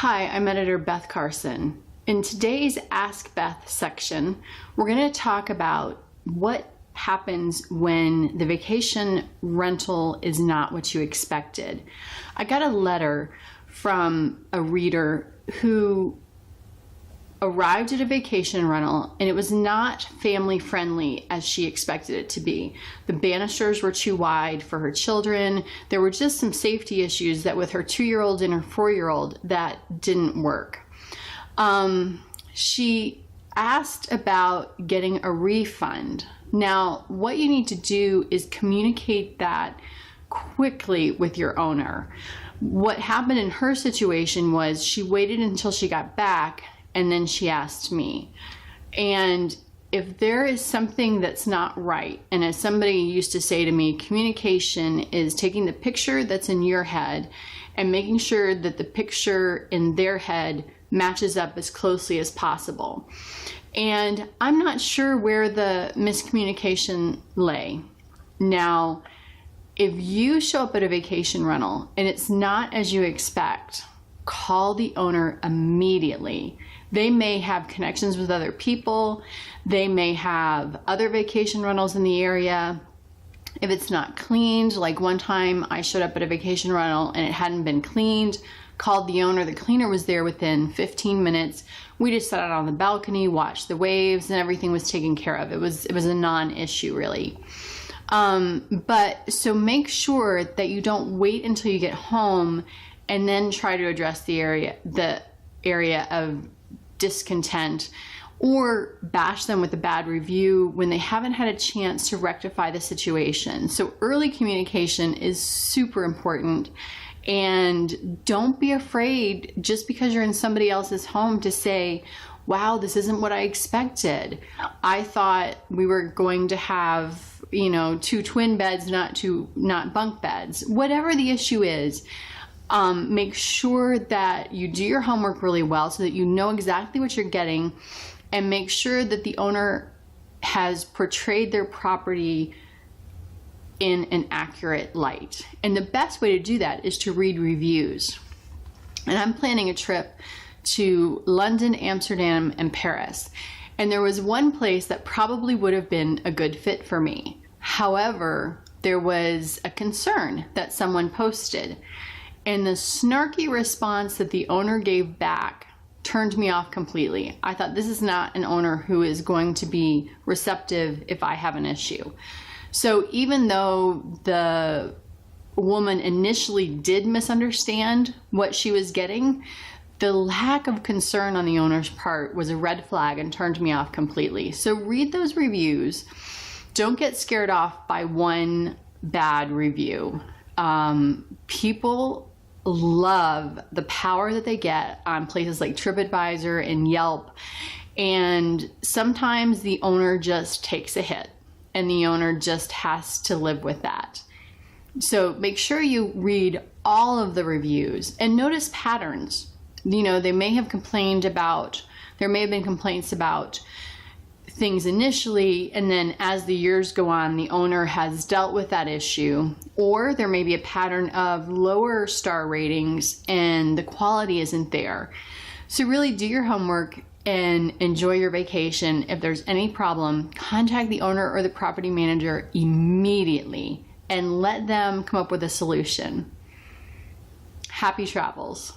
Hi, I'm editor Beth Carson. In today's Ask Beth section, we're going to talk about what happens when the vacation rental is not what you expected. I got a letter from a reader who arrived at a vacation rental and it was not family friendly as she expected it to be. The banisters were too wide for her children. There were just some safety issues that with her 2-year-old and her 4-year-old that didn't work. She asked about getting a refund. Now, what you need to do is communicate that quickly with your owner. What happened in her situation was she waited until she got back and then she asked me. And if there is something that's not right, and as somebody used to say to me, communication is taking the picture that's in your head and making sure that the picture in their head matches up as closely as possible. And I'm not sure where the miscommunication lay. Now, if you show up at a vacation rental and it's not as you expect, call the owner immediately. They may have connections with other people. They may have other vacation rentals in the area. If it's not cleaned, like one time I showed up at a vacation rental and it hadn't been cleaned, called the owner. The cleaner was there within 15 minutes. We just sat out on the balcony, watched the waves, and everything was taken care of. It was a non-issue really. But so make sure that you don't wait until you get home and then try to address the area of discontent or bash them with a bad review when they haven't had a chance to rectify the situation. So early communication is super important, and don't be afraid just because you're in somebody else's home to say, wow, this isn't what I expected. I thought we were going to have, 2 twin beds, not bunk beds. Whatever the issue is, make sure that you do your homework really well so that you know exactly what you're getting, and make sure that the owner has portrayed their property in an accurate light. And the best way to do that is to read reviews. And I'm planning a trip to London, Amsterdam, and Paris. And there was one place that probably would have been a good fit for me. However, there was a concern that someone posted. And the snarky response that the owner gave back turned me off completely. I thought, this is not an owner who is going to be receptive if I have an issue. So even though the woman initially did misunderstand what she was getting, the lack of concern on the owner's part was a red flag and turned me off completely. So read those reviews. Don't get scared off by one bad review. People love the power that they get on places like TripAdvisor and Yelp. And sometimes the owner just takes a hit and the owner just has to live with that. So make sure you read all of the reviews and notice patterns. They may have there may have been complaints about things initially, and then as the years go on, the owner has dealt with that issue, or there may be a pattern of lower star ratings and the quality isn't there. So really do your homework and enjoy your vacation. If there's any problem, contact the owner or the property manager immediately and let them come up with a solution. Happy travels.